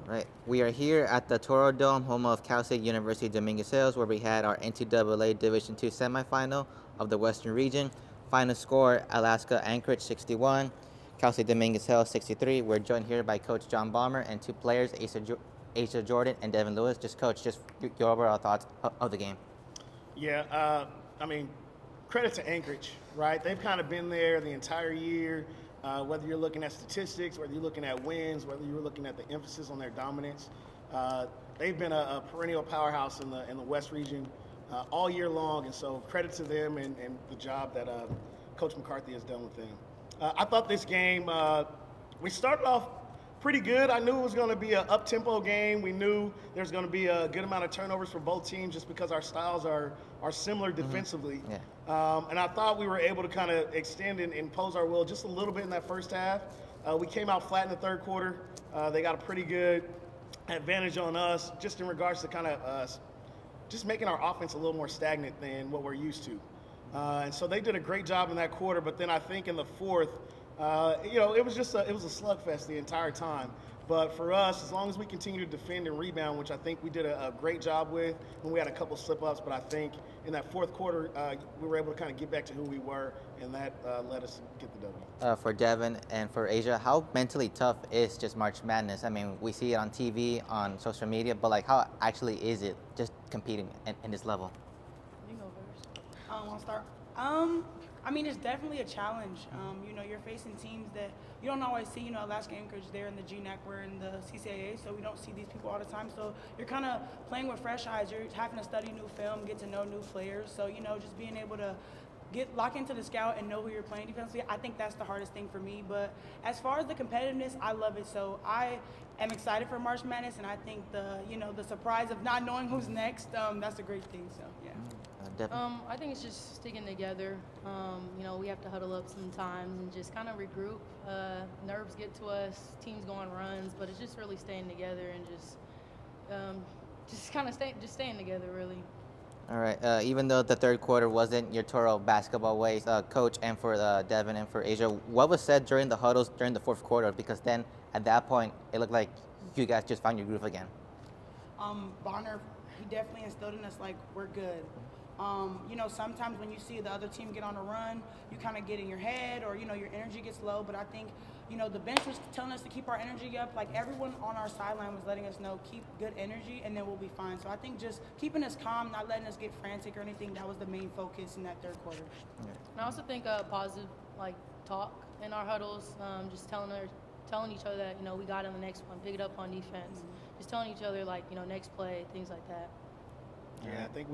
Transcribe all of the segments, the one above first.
Right. We are here at the Torodome, home of Cal State University Dominguez, where we had our NCAA Division II semifinal of the Western Region. Final score: Alaska Anchorage 61, Cal State Dominguez 63. We're joined here by Coach John Balmer and two players, Asa Jordan and Devin Lewis. Just Coach, just your overall thoughts of the game. Yeah, I mean, credit to Anchorage, right? They've kind of been there the entire year. Whether you're looking at statistics, whether you're looking at wins, whether you're looking at the emphasis on their dominance, they've been a perennial powerhouse in the West region all year long. And so credit to them and the job that Coach McCarthy has done with them. I thought this game, we started off pretty good. I knew it was going to be an up-tempo game. We knew there's going to be a good amount of turnovers for both teams just because our styles are similar defensively. Yeah. And I thought we were able to kind of extend and impose our will just a little bit in that first half. We came out flat in the third quarter. They got a pretty good advantage on us just in regards to kind of just making our offense a little more stagnant than what we're used to. And so they did a great job in that quarter. But then I think in the fourth, it was a slugfest the entire time. But for us, as long as we continue to defend and rebound, which I think we did a great job with, when we had a couple slip-ups, but I think in that fourth quarter, we were able to kind of get back to who we were, and that let us get the W. For Devin and for Asia, how mentally tough is just March Madness? I mean, we see it on TV, on social media, but like, how actually is it just competing in this level? You go first. Want to start? I mean, it's definitely a challenge. You're facing teams that you don't always see. Alaska Anchorage, they're in the GNAC, we're in the CCAA, so we don't see these people all the time. So you're kind of playing with fresh eyes. You're having to study new film, get to know new players. So, just being able to lock into the scout and know who you're playing defensively, I think that's the hardest thing for me. But as far as the competitiveness, I love it. So I am excited for March Madness, and I think the surprise of not knowing who's next, that's a great thing. So, yeah. Devin? I think it's just sticking together. We have to huddle up sometimes and just kind of regroup. Nerves get to us, teams go on runs, but it's just really staying together and just kind of staying together, really. All right. Even though the third quarter wasn't your Toro basketball ways, Coach, and for Devin and for Asia, what was said during the huddles during the fourth quarter? Because then at that point, it looked like you guys just found your groove again. Bonner, he definitely instilled in us, like, we're good. Sometimes when you see the other team get on a run, you kind of get in your head or, your energy gets low. But I think, the bench was telling us to keep our energy up. Like, everyone on our sideline was letting us know, keep good energy, and then we'll be fine. So I think just keeping us calm, not letting us get frantic or anything, that was the main focus in that third quarter. Yeah. And I also think positive, talk in our huddles, just telling each other that, we got in the next one, pick it up on defense. Mm-hmm. Just telling each other, next play, things like that. Yeah, I think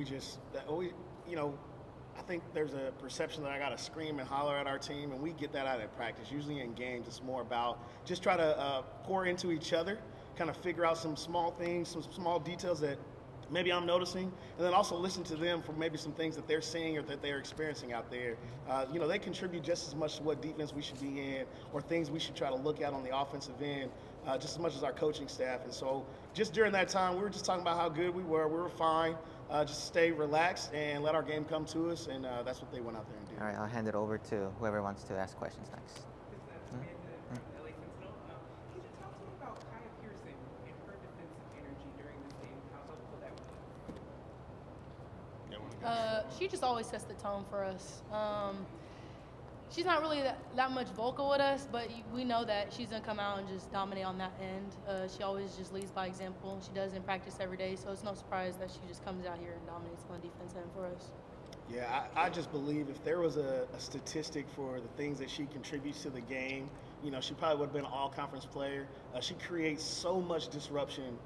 I think there's a perception that I got to scream and holler at our team, and we get that out of practice. Usually in games, it's more about just try to pour into each other, kind of figure out some small things, some small details that maybe I'm noticing, and then also listen to them for maybe some things that they're seeing or that they're experiencing out there. They contribute just as much to what defense we should be in or things we should try to look at on the offensive end, just as much as our coaching staff. And so just during that time, we were just talking about how good we were. We were fine. Just stay relaxed and let our game come to us, and that's what they went out there and did. All right, I'll hand it over to whoever wants to ask questions next. This is Amanda from LA Sentinel. Could you talk to me about Kaya Pearson and her defensive energy during this game? How helpful that was? She just always sets the tone for us. She's not really that much vocal with us, but we know that she's going to come out and just dominate on that end. She always just leads by example. She does in practice every day, so it's no surprise that she just comes out here and dominates on the defense end for us. Yeah, I just believe if there was a statistic for the things that she contributes to the game, she probably would have been an all-conference player. She creates so much disruption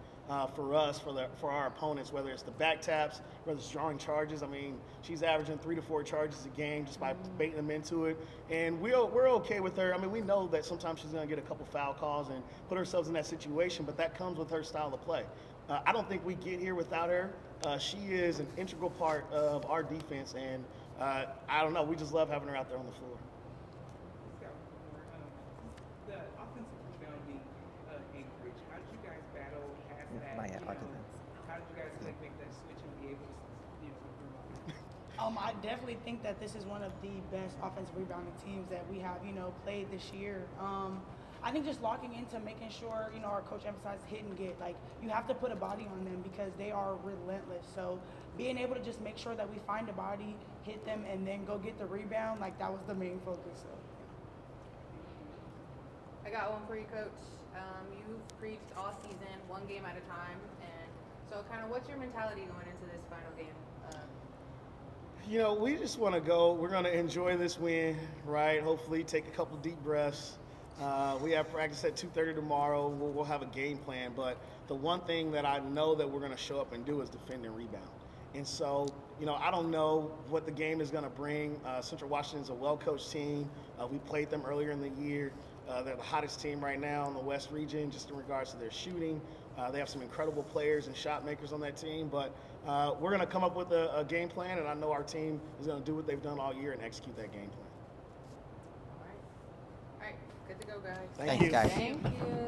for us, for our opponents, whether it's the back taps, whether it's drawing charges. I mean, she's averaging 3 to 4 charges a game just by baiting them into it. And we're okay with her. I mean, we know that sometimes she's going to get a couple foul calls and put ourselves in that situation, but that comes with her style of play. I don't think we get here without her. She is an integral part of our defense, and I don't know, we just love having her out there on the floor. The offensive rebounding Anchorage, how did you guys battle past that? Not yet, How did you guys make that switch and be able to improve on that? I definitely think that this is one of the best offensive rebounding teams that we have, played this year. I think just locking into making sure, our coach emphasized hit and get. Like, you have to put a body on them because they are relentless. So being able to just make sure that we find a body, hit them, and then go get the rebound, like, that was the main focus. So. I got one for you, Coach. You've preached all season, one game at a time, and so kind of what's your mentality going into this final game? We just want to go. We're going to enjoy this win, right? Hopefully take a couple deep breaths. We have practice at 2:30 tomorrow. We'll have a game plan, but the one thing that I know that we're going to show up and do is defend and rebound. And so, I don't know what the game is going to bring. Central Washington's a well-coached team. We played them earlier in the year. They're the hottest team right now in the West region, just in regards to their shooting. They have some incredible players and shot makers on that team, but we're going to come up with a game plan, and I know our team is going to do what they've done all year and execute that game plan. All right, good to go, guys. Thank Thanks, you. guys. Thank you.